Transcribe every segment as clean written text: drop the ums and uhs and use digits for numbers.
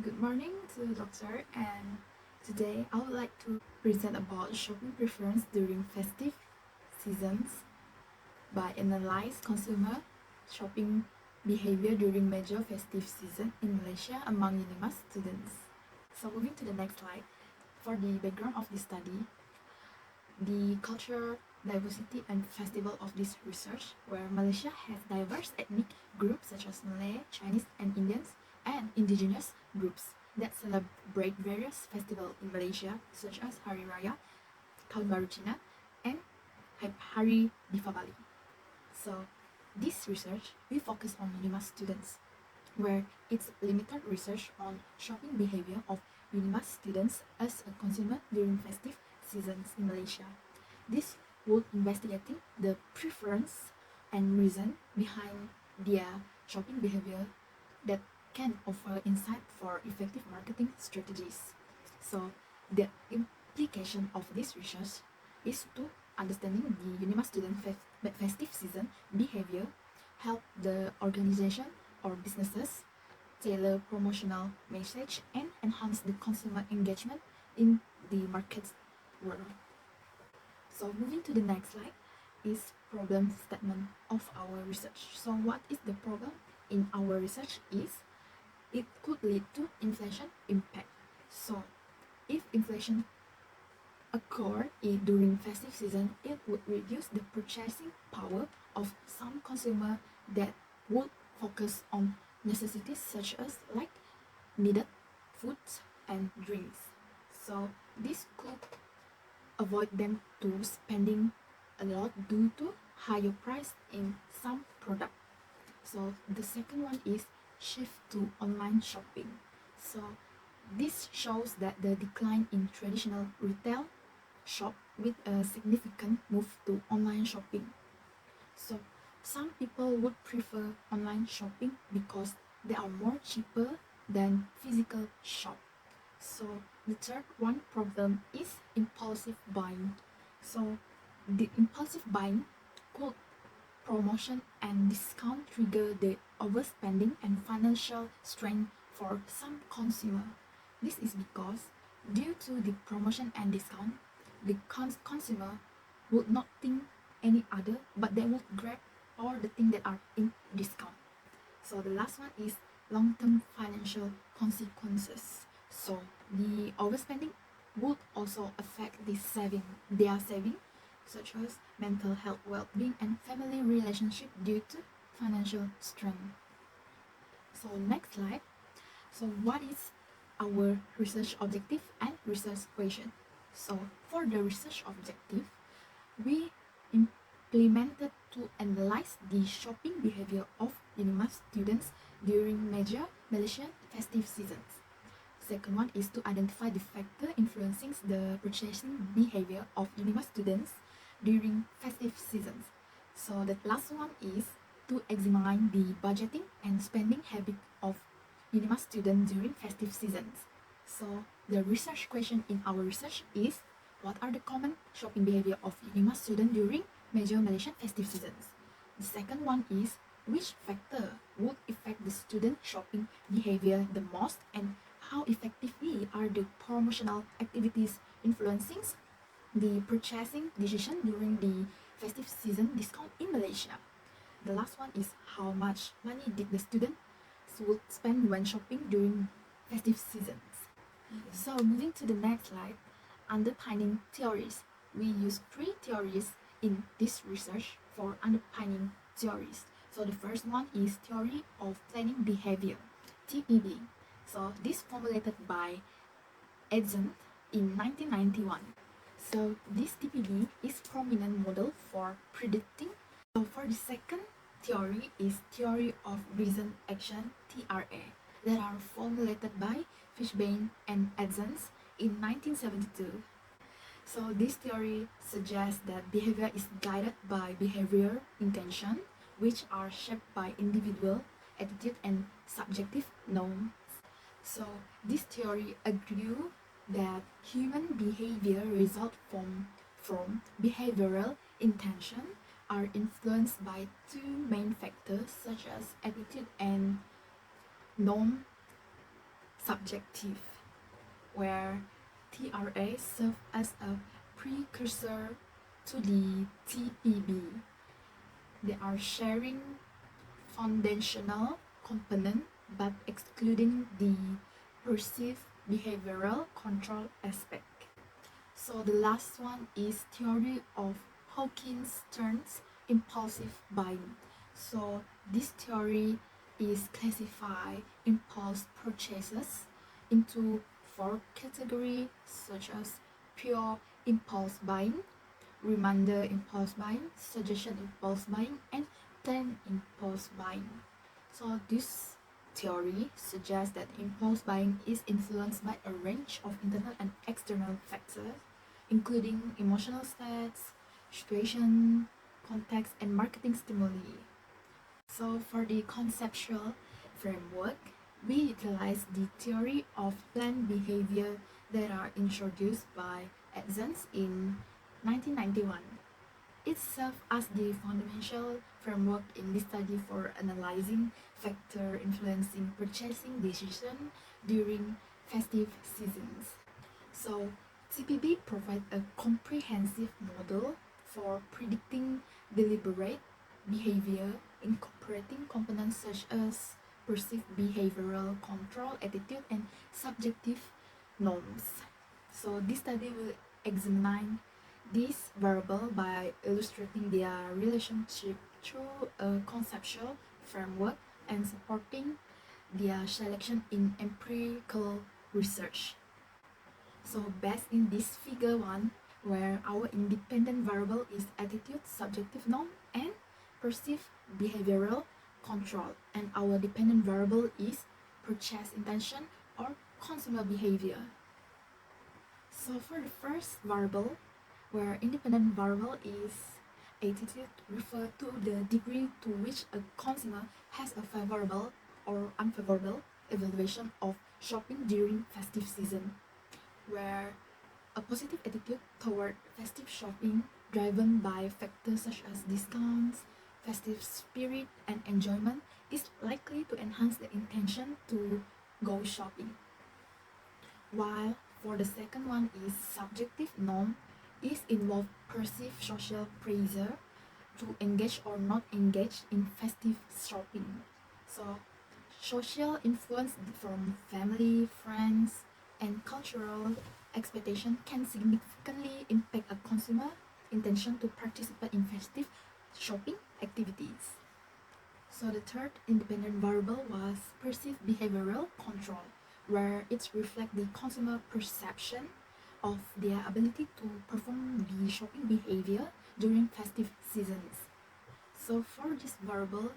Good morning to the doctor, and today I would like to present about shopping preference during festive seasons by analyze consumer shopping behavior during major festive season in Malaysia among UNIMAS students. So moving to the next slide, for the background of this study, the cultural diversity and festival of this research, where Malaysia has diverse ethnic groups such as Malay, Chinese, and Indians, and indigenous groups that celebrate various festivals in Malaysia, such as Hari Raya, Tahun Baru Cina, and Hari Deepavali. So, this research we focus on UNIMAS students, where it's limited research on shopping behavior of UNIMAS students as a consumer during festive seasons in Malaysia. This would investigating the preference and reason behind their shopping behavior that can offer insight for effective marketing strategies. So the implication of this research is to understanding the UNIMAS student festive season behavior, help the organization or businesses tailor promotional message and enhance the consumer engagement in the market world. So moving to the next slide is problem statement of our research. So what is the problem in our research is it could lead to inflation impact. So if inflation occur during festive season, it would reduce the purchasing power of some consumer that would focus on necessities such as like needed foods and drinks. So this could avoid them to spending a lot due to higher price in some product. So the second one is shift to online shopping. So this shows that the decline in traditional retail shop with a significant move to online shopping. So some people would prefer online shopping because they are more cheaper than physical shop. So the third one problem is impulsive buying. So the impulsive buying could promotion and discount trigger the overspending and financial strain for some consumer. This is because due to the promotion and discount, the consumer would not think any other, but they would grab all the things that are in discount. So the last one is long-term financial consequences. So the overspending would also affect their saving, such as mental health, well-being, and family relationship due to financial strain. So next slide. So what is our research objective and research question? So for the research objective, we implemented to analyze the shopping behavior of UNIMAS students during major Malaysian festive seasons. Second one is to identify the factor influencing the purchasing behavior of UNIMAS students during festive seasons. So the last one is to examine the budgeting and spending habit of UNIMAS students during festive seasons. So the research question in our research is what are the common shopping behavior of UNIMAS students during major Malaysian festive seasons? The second one is which factor would affect the student shopping behavior the most, and how effectively are the promotional activities influencing the purchasing decision during the festive season discount in Malaysia? The last one is how much money did the student would spend when shopping during festive seasons? So moving to the next slide, underpinning theories. We use three theories in this research for underpinning theories. So the first one is theory of planning behavior, TPB. So this formulated by Edson in 1991. So this TPB is prominent model for predicting. So for the second theory is theory of reason action, TRA, that are formulated by Fishbane and Edson in 1972. So this theory suggests that behavior is guided by behavior intention, which are shaped by individual attitude and subjective norms. So this theory argues that human behavior result from behavioral intention are influenced by two main factors such as attitude and norm subjective, where TRA serves as a precursor to the TPB. They are sharing foundational component but excluding the perceived behavioral control aspect. So the last one is theory of Hawkins-Stern's impulsive buying. So this theory is classify impulse purchases into 4 categories such as pure impulse buying, reminder impulse buying, suggestion impulse buying, and planned impulse buying. So this theory suggests that impulse buying is influenced by a range of internal and external factors, including emotional states, situation, context, and marketing stimuli. So for the conceptual framework, we utilize the theory of planned behavior that are introduced by Atzens in 1991. It serves as the fundamental framework in this study for analyzing factors influencing purchasing decisions during festive seasons. So, TPB provides a comprehensive model for predicting deliberate behavior, incorporating components such as perceived behavioral control, attitude, and subjective norms. So, this study will examine this variable by illustrating their relationship through a conceptual framework and supporting their selection in empirical research. So based in this figure 1, where our independent variable is attitude, subjective norm, and perceived behavioral control, and our dependent variable is purchase intention or consumer behavior. So for the first variable, where independent variable is attitude, refer to the degree to which a consumer has a favorable or unfavorable evaluation of shopping during festive season, where a positive attitude toward festive shopping driven by factors such as discounts, festive spirit, and enjoyment is likely to enhance the intention to go shopping. While for the second one is subjective norm, is involve perceived social pressure to engage or not engage in festive shopping. So social influence from family, friends, and cultural expectation can significantly impact a consumer intention to participate in festive shopping activities. So the third independent variable was perceived behavioral control, where it reflects the consumer perception of their ability to perform the shopping behavior during festive seasons. So for this variable,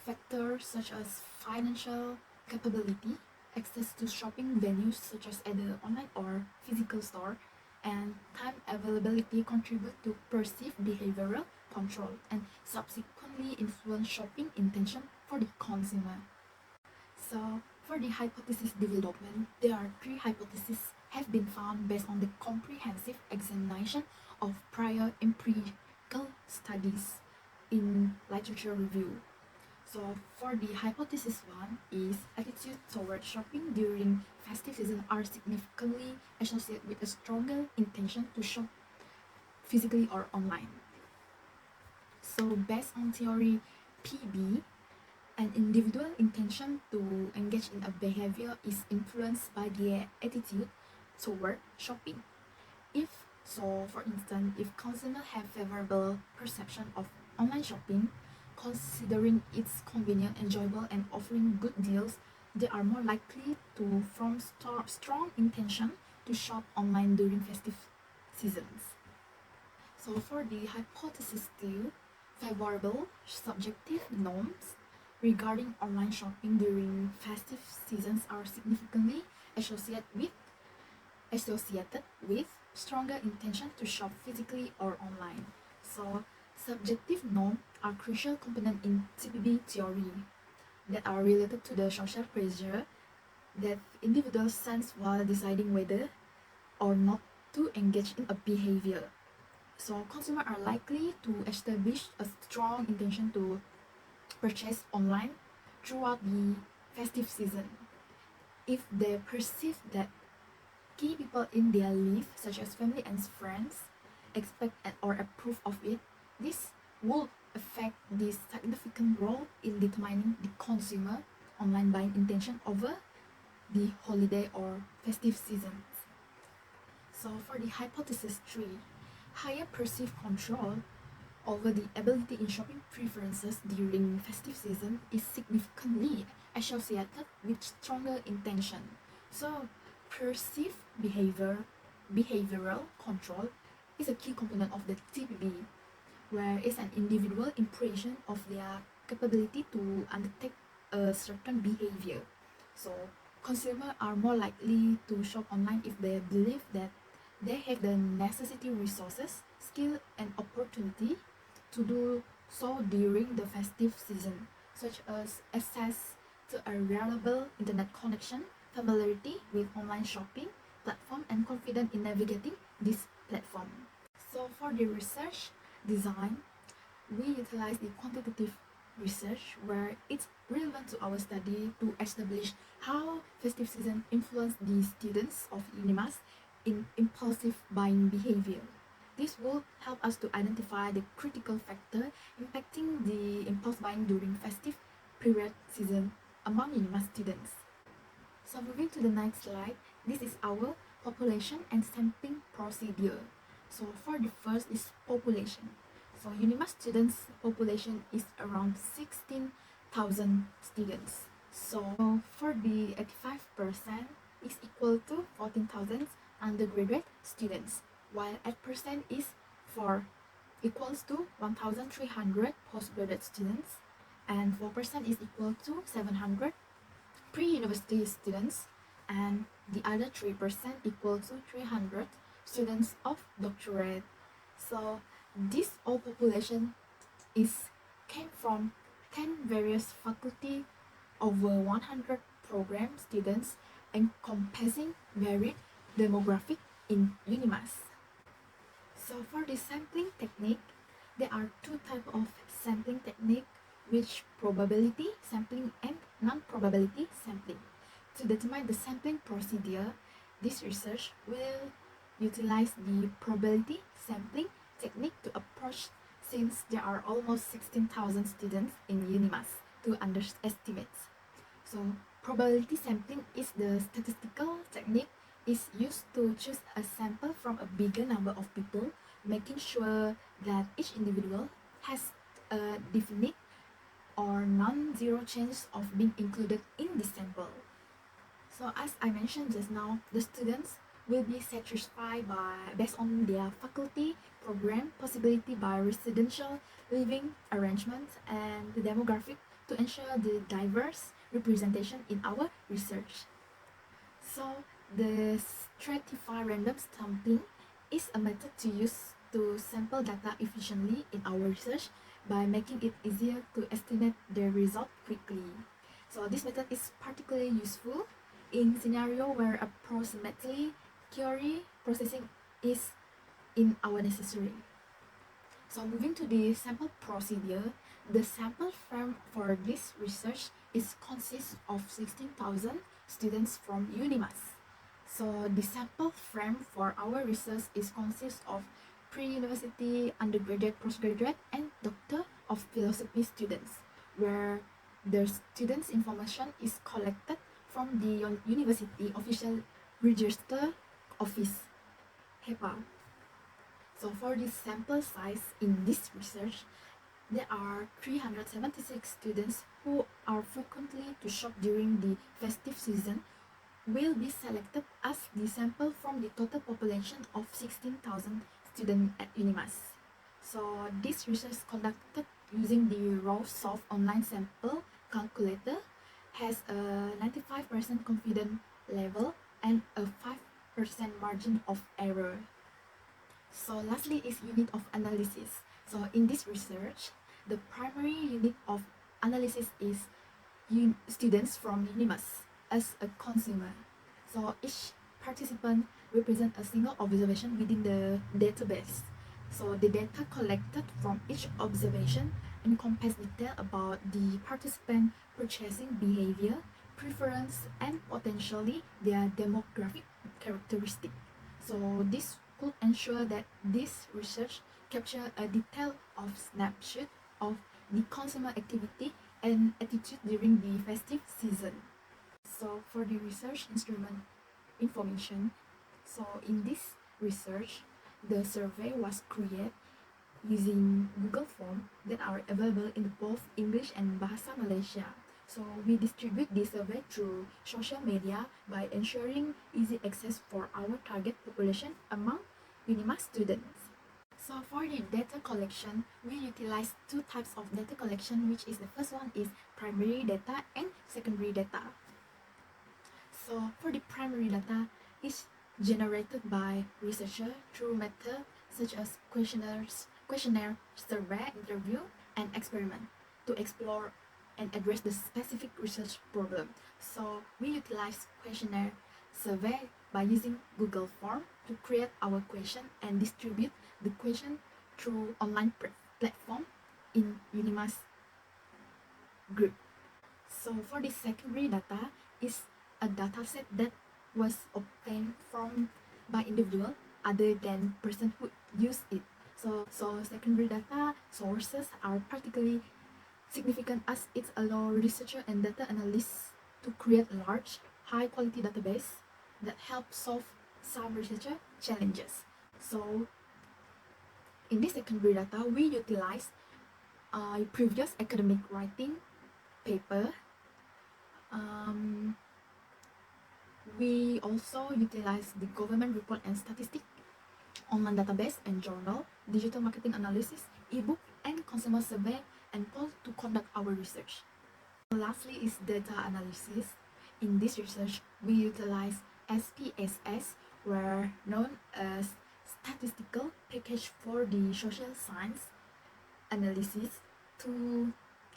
factors such as financial capability, access to shopping venues such as at the online or physical store, and time availability contribute to perceived behavioral control and subsequently influence shopping intention for the consumer. So for the hypothesis development, there are 3 hypotheses have been found based on the comprehensive examination of prior empirical studies in literature review. So for the hypothesis 1 is attitude toward shopping during festive season are significantly associated with a stronger intention to shop physically or online. So based on theory PB, an individual intention to engage in a behavior is influenced by their attitude toward shopping. If so, for instance, if consumers have favorable perception of online shopping, considering its convenient, enjoyable, and offering good deals, they are more likely to form strong intention to shop online during festive seasons. So for the hypothesis 2, favorable subjective norms regarding online shopping during festive seasons are significantly associated with stronger intention to shop physically or online. So subjective norms are crucial components in TPB theory that are related to the social pressure that individuals sense while deciding whether or not to engage in a behavior. So consumers are likely to establish a strong intention to purchase online throughout the festive season. if they perceive that key people in their life, such as family and friends, expect or approve of it, this will affect the significant role in determining the consumer online buying intention over the holiday or festive seasons. So for the hypothesis 3, higher perceived control over the ability in shopping preferences during festive season is significantly associated with stronger intention. So perceived behavioral control is a key component of the TPB, where it's an individual impression of their capability to undertake a certain behavior. So consumers are more likely to shop online if they believe that they have the necessary resources, skill, and opportunity to do so during the festive season, such as access to a reliable internet connection, familiarity with online shopping platform, and confidence in navigating this platform. So for the research design, we utilize the quantitative research where it's relevant to our study to establish how festive season influence the students of UNIMAS in impulsive buying behavior. This will help us to identify the critical factor impacting the impulse buying during festive period season among UNIMAS students. So moving to the next slide, this is our population and sampling procedure. So for the first is population. So UNIMAS students population is around 16,000 students. So for the 85% is equal to 14,000 undergraduate students, while 8% is for equals to 1,300 postgraduate students, and 4% is equal to 700 pre-university students, and the other 3% equal to 300 students of doctorate. So this all population came from 10 various faculty, over 100 program students, encompassing varied demographic in UNIMAS. So for the sampling technique, there are two types of sampling technique, which probability sampling and non-probability sampling. To determine the sampling procedure, this research will utilize the probability sampling technique to approach, since there are almost 16,000 students in UNIMAS, to underestimate. So probability sampling is the statistical technique is used to choose a sample from a bigger number of people, making sure that each individual has a definite or non-zero chance of being included in the sample. So as I mentioned just now, the students will be satisfied based on their faculty, program, possibility by residential living arrangements, and the demographic to ensure the diverse representation in our research. So the stratified random sampling is a method to use to sample data efficiently in our research by making it easier to estimate the result quickly. So this method is particularly useful in scenario where approximately theory processing is in our necessary. So moving to the sample procedure, the sample frame for this research consists of 16,000 students from UNIMAS. So the sample frame for our research consists of pre-university, undergraduate, postgraduate, and Doctor of Philosophy students, where the students' information is collected from the university official register office, HEPA. So for the sample size in this research, there are 376 students who are frequently to shop during the festive season will be selected as the sample from the total population of 16,000 students at UNIMAS. So this research conducted using the raw soft online sample calculator has a 95% confidence level and a 5% margin of error. So lastly is unit of analysis. So in this research, the primary unit of analysis is students from UNIMAS as a consumer. So each participant represents a single observation within the database. So the data collected from each observation encompass detail about the participant purchasing behavior, preference, and potentially their demographic characteristic. So this could ensure that this research capture a detail of snapshot of the consumer activity and attitude during the festive season. So for the research instrument information, so in this research, the survey was created using Google Forms that are available in both English and Bahasa Malaysia. So we distribute this survey through social media by ensuring easy access for our target population among Unima students. So for the data collection, we utilize two types of data collection, which is the first one is primary data and secondary data. So for the primary data is generated by researcher through methods such as questionnaire, survey, interview, and experiment to explore and address the specific research problem. So we utilize questionnaire survey by using Google Form to create our question and distribute the question through online platform in Unima's group. So for the secondary data is a dataset that was obtained from by individual other than person who use it. So secondary data sources are particularly significant as it allows researcher and data analysts to create large, high-quality database that help solve some researcher challenges. So in this secondary data, we utilize previous academic writing paper. We also utilize the government report and statistic, online database and journal, digital marketing analysis, ebook, and consumer survey and poll to conduct our research. Lastly is data analysis. In this research, we utilize SPSS, where known as statistical package for the social science analysis, to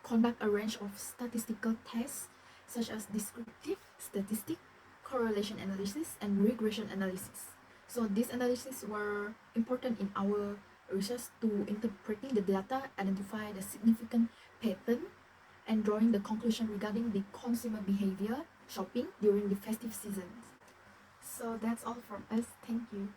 conduct a range of statistical tests such as descriptive statistic, correlation analysis, and regression analysis. So these analyses were important in our research to interpreting the data, identify the significant pattern, and drawing the conclusion regarding the consumer behavior shopping during the festive seasons. So that's all from us. Thank you.